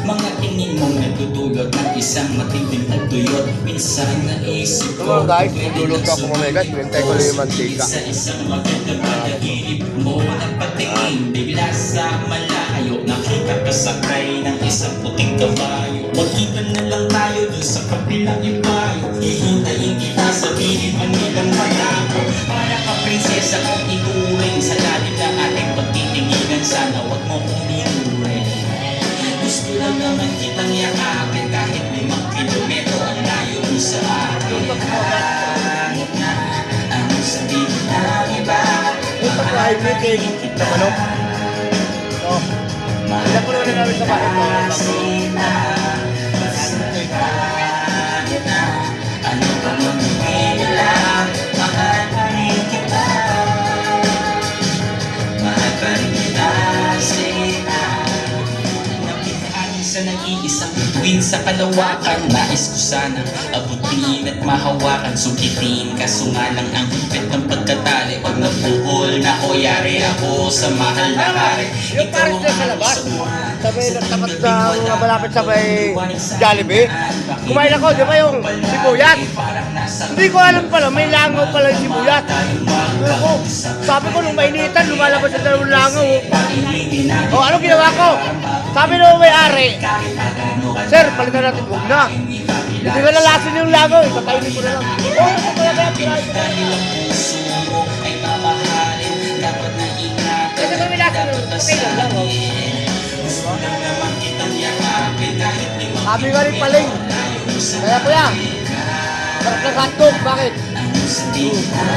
Mga tingin mong nagdudulot ng isang matinding tagtuyot. Minsan naisip ko, guys, nagdulot ako mga guys. Hintay ko lang yung mantika. sa isang magandang panaginip mo. Nagpatingin bigla sa malayo. Nakita ka sakay ng isang puting kabayo. Magkita na lang tayo dun sa kabilang ibayo. Hihintayin kita sa pilit Manilang malabo. Para ka prinsesa kong ituring sa lalim ng ating pagtitinginan. Sana wag mo kong minurin. Gusto lang naman kitang yakapin kahit 5 kilometro ang layo mo sa akin. Kahit na ang sabihin ng iba, Hybrid na manok. Oh. Ilan ko naman namin sa bahay ko. kahit na ano pa mang nila, mahal pa rin kita. Mahal pa rin kita, sila. Sa nag-iisang bituin sa kalawakan. Nais ko sana abutin at mahawakan. Sukitin kaso nga lang ang higpit ng pagkatali. Pag nabuhol na o yari ako sa mahal na hari. Yung parang siya sa labas. Sabi, nagtapat sa mga malapit sa may Jollibee. Kumain ako, di ba yung sibuyat? Hindi ko alam pala, may langaw pala yung sibuyat. Ako, sabi ko nung mainitan, lumalabas sa dalawang langaw. O, ano ginawa ko? Sabi nung may-ari, sir, palitan natin, huwag na. Hindi ko nalasin yung langaw, patayin ko na lang. Oo, ako pala kaya pinahin ko na lang. Kasi kung may lasin yung okay lang langaw. Sabi nga rin paling. Kaya kuya, sarap ng hotdog, bakit?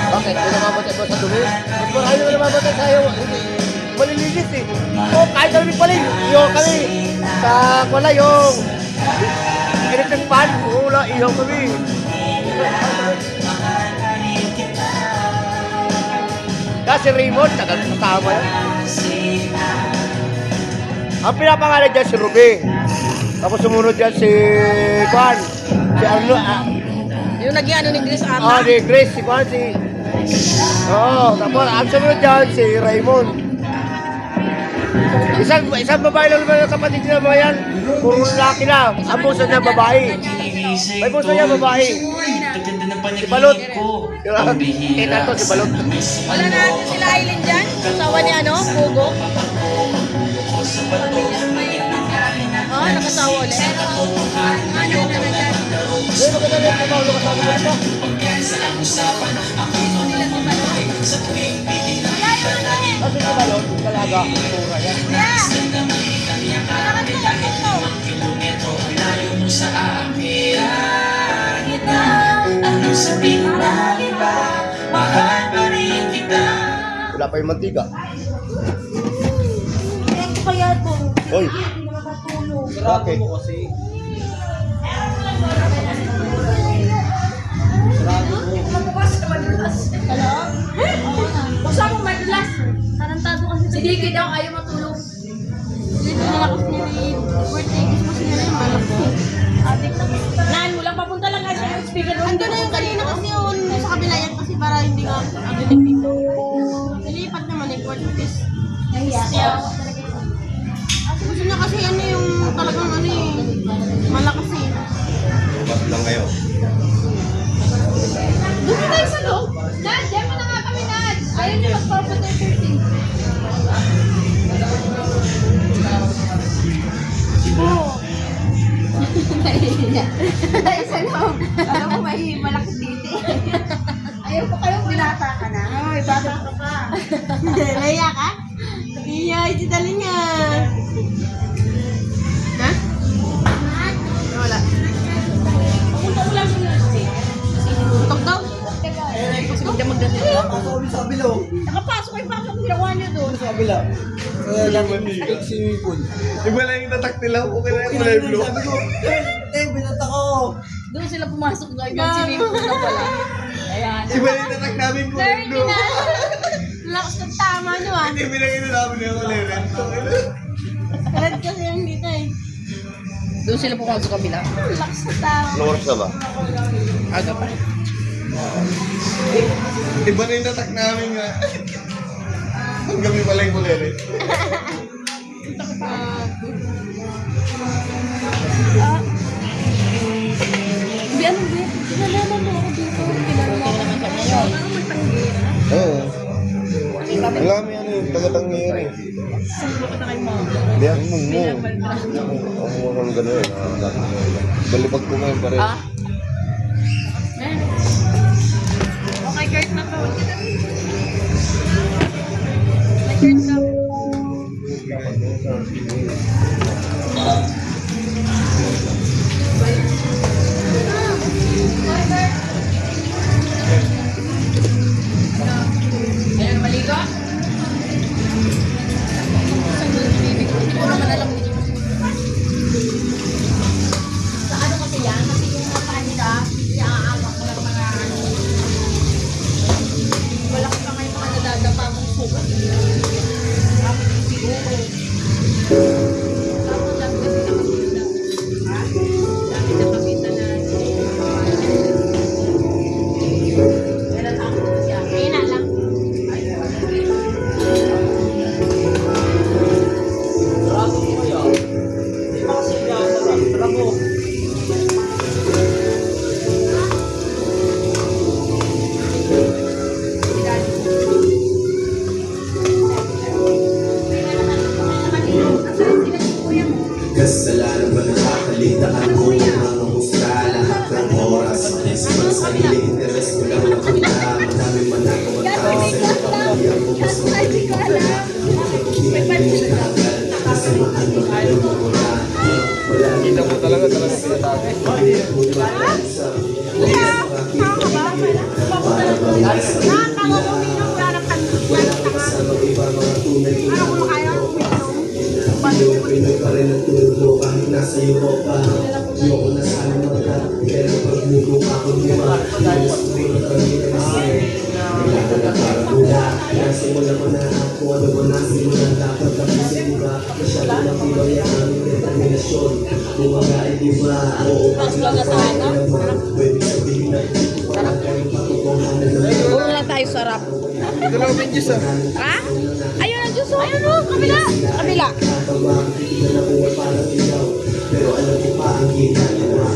Bakit? Hindi namamatay ba sa dumi? Mas ayaw na namamatay sa ayaw. Malilinis eh. O, kahit kami paling. Yung kami, sa wala yung electric fan. Wala, ihaw kami. Kasi Raymond, tagal kasama yan. Ang pinapangalan dyan si Ruby. Tapos sumunod dyan si Juan. Si Arlo. Yung nag-ano ni Grace ata? Ah, ni Grace, si Juan, si... Oo, tapos ang sumunod dyan si Raymond. Isang babae lang naman ang kapatid niya mga yan. Puro lalaki na. Ang puso niya babae. May puso niya babae. Si Balot. Kita to si Balot. Wala na natin sila Aileen dyan? Asawa ni ano? Pugo? Oo, nakasawa ulit. Ano na na dyan? Ay, maganda rin ang Paulo kasama mo ito. Kasi si Balot, talaga, pura yan. Wala pa yung mantika. Ito kaya ito. Hoy, Hindi makakatulog. bakit? Mabukas ka madulas. Hello? Buksa mo madulas. Tarantado kasi. Si Diki daw ayaw matulog. Dito nalakas niya ni birthday Christmas niya na yung malak ko. Adik na. Naan mo lang, papunta lang nga siya yung speaker. Ando na yung kanina kasi yun. Sa kabila yan kasi para hindi nga agilig dito. Nilipat naman yung court because siya. Gusto niya kasi ano yung talagang ano eh. Malakas eh. Bukas lang kayo. Doon tayo sa loob. Nad, diyan mo na nga kami, Nad. Ayaw niyo mag-corporate 13. Oo. Tayo sa loob. Alam mo, may malaki titi. Ayaw ko kayong binata ka na. Ay, bata ka pa. Naya ka? Iya, iti dali niya. Ha? Wala. Papunta mo lang sa nurse. Tok daw? Kasi hindi magdasal. Sa bilo. Nakapasok kayo pasok ang ginawa niyo doon. Sa bila. Swimming pool. Iba lang yung tatak nila. Okay na yung live vlog. Sabi ko, binata ko. Doon sila pumasok na ibang sinipo na pala. Ayan. Iba lang yung tatak namin po. 30 na. Lakas ng tama nyo ah. Hindi pinagino namin yung ulirin. Red kasi yung dito eh. Doon sila pumasok sa kabila. Lakas ng tama. Anong oras na ba? Aga pa. Iba na yung tatak namin nga. Ang gabi pala yung ulirin. Sumbro ko na kay mama. Hindi, ang mo. Bilang baldra. Ang mo kung gano'n. Balibag ko ngayon pa rin. Ah? Okay, Kurt na to. May Kurt ka. Ayan, maligo? Hindi ko naman alam. Sa ano kasi yan? Kasi yung mga paa nila, iaawak mo lang mga ano. Wala ka may mga nadadapa mong sugat. Tapos siguro. Tapos lang kasi nakakita. Ha? Dami nakakita na. Kailan ako siya? Ayun na lang. Kasalanan ba nakakalitaan ko mga mustra lahat ng oras sa sarili interes ko lang nakita madami man ako matawag sa iyo pamilyan ko mas magaling ko pala kasamahan mo kayo muna wala kita mo talaga pinatagay para ba sa wala ka sa iba mga tunay ko Pinoy pa rin ang tulog mo kahit nasa Europa Ayoko na sana magkat pero pagmugo ako lima Ayos ko rin ang kami kasi Kailangan na para mula Nasimula ko na ako ano mo nasimula Dapat tapusin diba Masyado na pilay ang aming determinasyon Bumaga ay diba Oo paglang naman Pwede sabihin na dito para kayo patutungan na Huwag lang tayo sarap. Dalawa ba yung juice ah? Ha? Ayun ang Diyos. Ayun o, kabila. Kabila. Pero alam ko pa ang ginagawa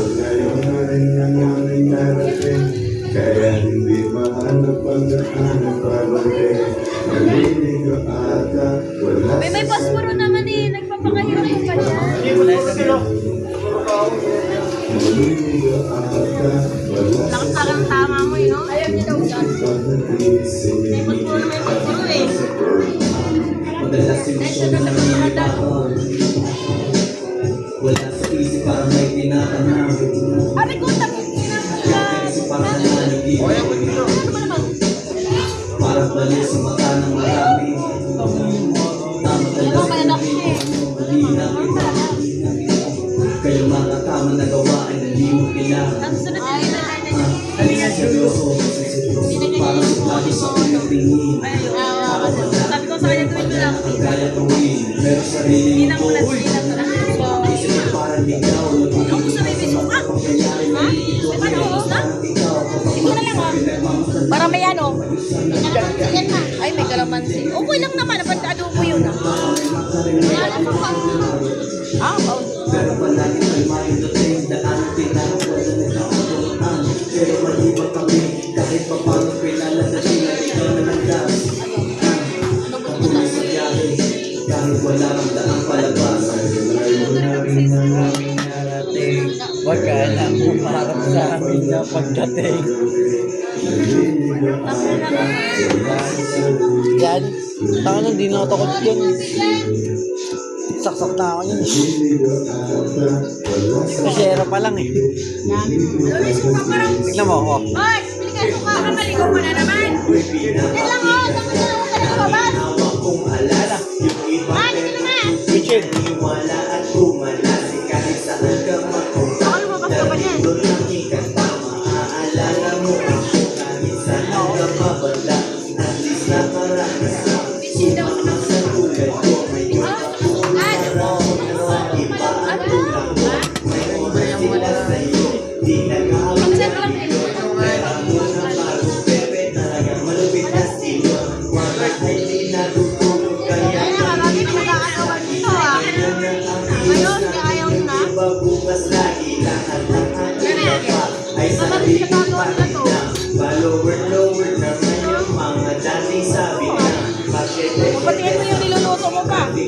Kaya hindi mahanap ang daanan pabalik Naliligo ata wala May pasporo naman eh. Nagpapakahirap ko pa dyan. Naliligo ata wala Lakas tama mo eh, no? Ayaw niya daw dyan. pag-isip May pasporo eh. Madalas silusyon na nangyayabang Wala sa isip parang may tinatanong Abi ko, tapos Kasi parang nananigig Parang baliw sa mata ng marami Tama talaga Malina kita Kayo mga tama na gawa ay nalimot nila Halika seryoso Parang lagi sa unang tingin sabi ko sa kanya tuwing ko lang. Ang kaya tuwin Pero sarili mo po Isip mo parang ikaw Ako sa may bisok ka. Ha? May paano ko na? Ito na lang oh. Para may ano. Yan na. Ay, may kalamansi. Okay lang naman. Napantado mo yun ah. Ah, oh. Pero palagi kalma yung dating Daan tinawag na nagkakatuan Pero malibang kami Kahit pa paano pinaladating Na ikaw na nagdas Patuloy sa biyahe Kahit wala ang daang palabas Wag ka lang kumarap sa amin na pagdating. Yan. Taka na, di na ako takot yun. Saksak na ako yun. Masyera pa lang eh. Tignan mo, oh. Oy, binigay ko ka. Maligaw mo na naman. Yan lang oh. Tama na ako na babas. Hawak kong alala Yung iba Ah, dito naman. Richard. Iwala at kumalasi Kahit saan ka mapunta Baka lumabas ka pa dyan. Doon ang ikanta Maaalala mo ako Kahit saan ka mabala At least nakarami sa Sumama sa tulad ko May iba kong nararamdaman Sa iba ang tulad ko May oras sila sa'yo Di nag-aamin Pero ako na bago Bebe talagang malupit na silo Wala ay di natutulog Kaya Marami pinag-aakawan dito ah. Ngayon, ayaw na. bukas lagi lahat ng ating pa ay sarili pa rin na Follower na ngayon mga dating sabi na Bakit ay Patingin mo yung niluluto mo pa. di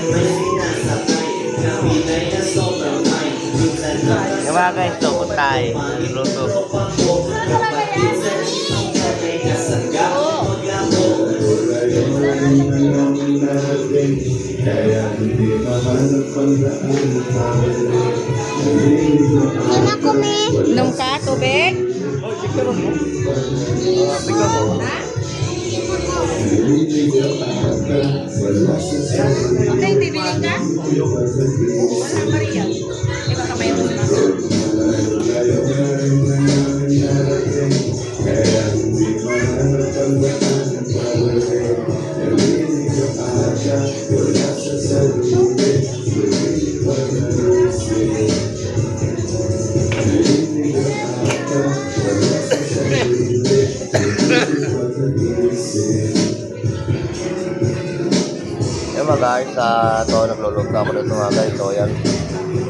may sinasakay Kami na'y na sobrang high Minsan Yung mga guys, ito, puntay. Luto. Kapatid sa isang kami kasangga Maglamo Kaya hindi mahanap ang daan pabalik. Naliligo ako, Inom ka, tubig? naliligo ako, wala sa sarili. Okay, bibili ka? Wala, Maria. Iba ka ba yung Layo na rin na namin narating. Kaya hindi mahanap ang daan pabalik. Naliligo ako, wala sa sarili. Lumilipad na isip. Naliligo ako, wala sa sarili. Lumilipad na isip. Yung mga guys, ito, nagluluto ako dito mga guys. So, yan.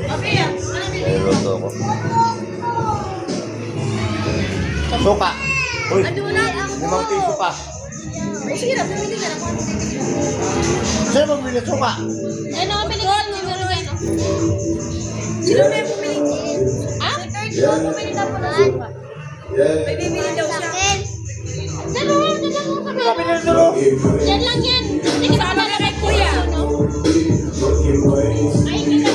Okay, ano bibili? Nagluluto ko. Suka. Uy, Ano na? 5 piso pa. Sige na, bumili ka na. Sino magbili ng suka? Ano ka pinigil? Sino na yung bumili? Ah? Si Kurt yung bumili na po na suka. May bibili daw siya. Dalawa ka ba? Sabi na dito. Yan lang yan. Sige, saan na kay kuya? Ay, kita.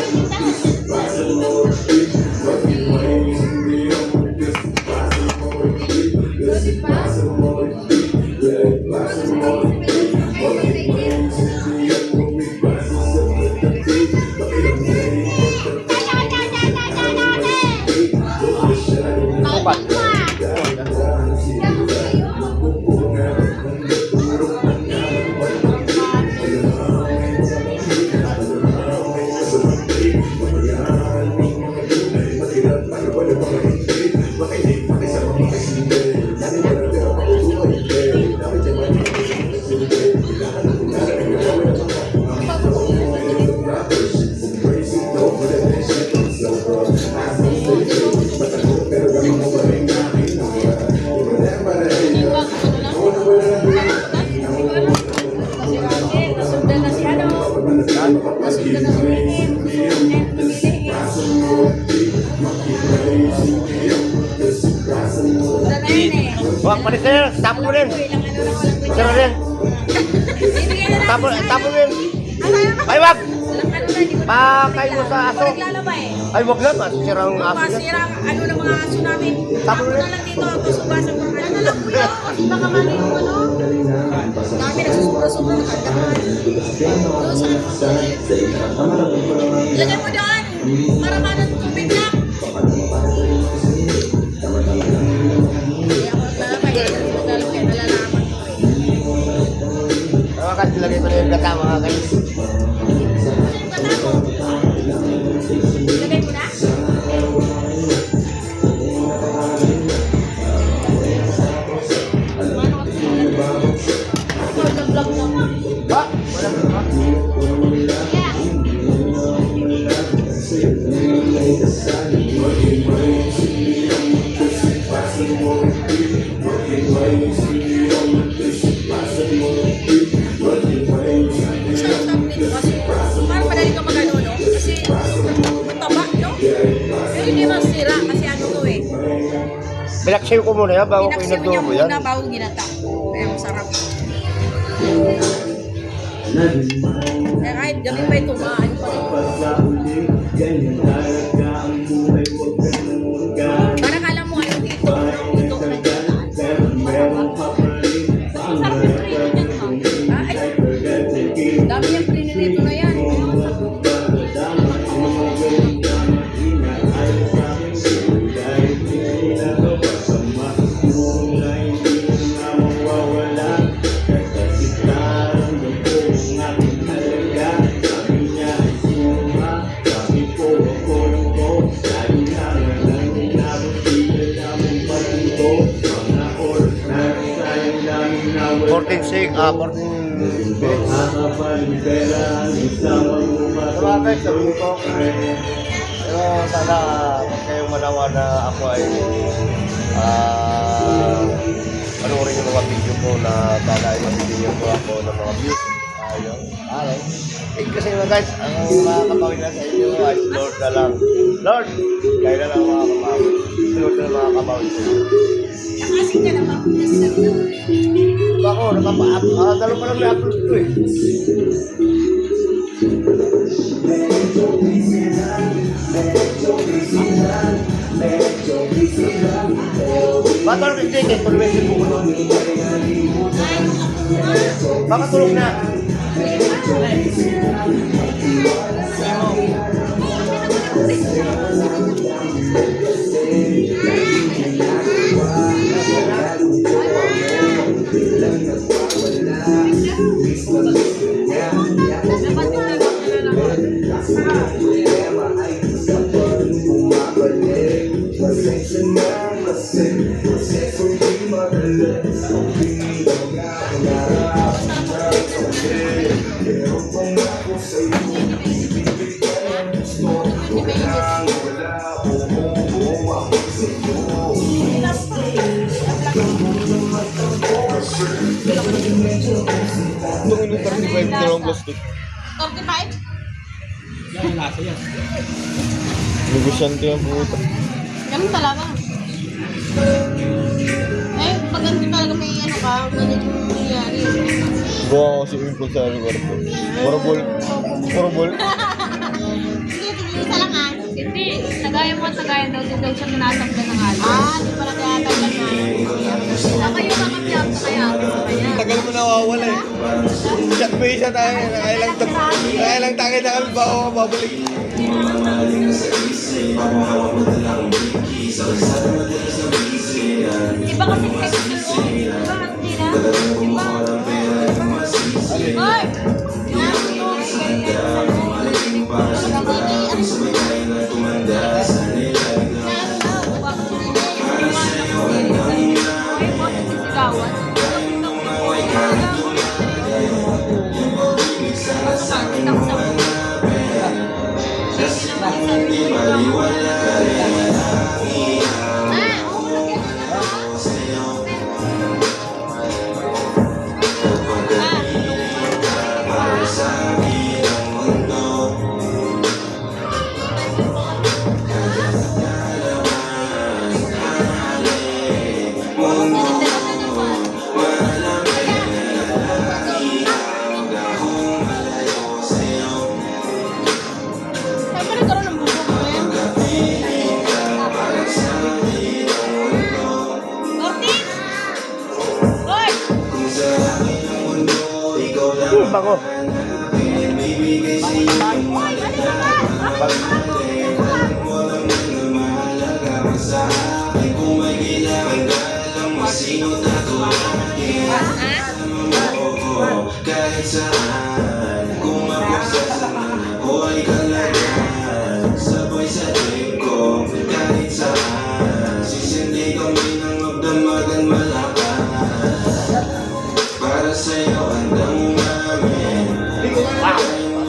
Huwag pa rin sir, tapo mo rin. Sir rin. Tapo rin. Ay, wag! Pakay mo sa aso. Ay, wag na, masisira ang aso niya. Masira ang ano ng mga aso namin. Tapo Ako rin. na lang dito, pasubasan ko. Ano lang kuya? Baka mali yung ano? Dami nagsusubra-subra ng kandahan. Doon sa ano? Ilagay mo doon. Para manang tubig lang. Hindi ako naglalagay. Naglalagay. Nalalaman ko eh. Mga guys, lagay ko na yung gata mga guys. Ilagay mo na? Ha? Wala ba? Parang madali ka magano, no? Kasi mataba, no? Pero hindi masira kasi ano to eh. Bilaksin ko muna yan bago ko Pinaksiw niya inadobo yan. muna bago ginata. Kaya masarap. Kaya kahit gabi pa ito, maano pa rin. Parang alam mo ano dito, no? Ito na ginataan. Sarap yung prito niyan, ha? Ay, dami yung prinilito na yan. Sig, 14 minutes. So mga guys, sabi ko, pero sana huwag kayong manawa na ako ay panoorin yung mga video ko na sana ay mabibigyan ko ako ng mga views. Ayun. Okay. Kasi mga guys, ang makakapawin na sa inyo ay Lord na lang. Lord, kayo na lang makakapawin. Lord na lang makakapawin sa inyo. Nakasin ka naman. Ako, dalo pa lang na-upload ko eh. Batal ka ticket, pag-message mo ko nun. Baka tulog na. Itong inyong 35 na lang plastic. 45? Negosyante ang puta. Ganun talaga. Eh, pag hindi talaga may ano ka, ganun yung nangyayari. Gawa ko si Impul sa lugar ko. Porobol. Porobol. Sige, isa lang ah. Hindi, tagayan mo at tagayan daw din daw siya tinatanggal ng alay. Di pala tinatanggal na. Ako yung kakapiyap sa kaya kaya. Tagal mo nawawala eh. Shot mo isa tayo. Nakailang takay na kami bago ka babalik. Iba kasi text mo. Iba hindi na. Iba. Hoy! Bako. Kahit saan, kung mapagsasama ako ay kalagaan. Sabay sa trip ko, kahit saan, sisindi kami ng magdamagan malakas. Para sa'yo, handang umamin.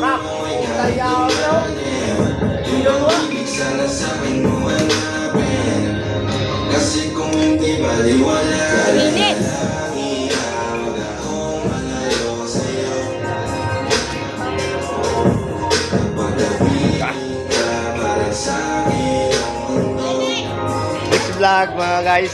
Rap! Tayaw mo! Ibig sana sa'kin mo hanapin. Kasi kung hindi baliwala, Minit! Next vlog mga guys.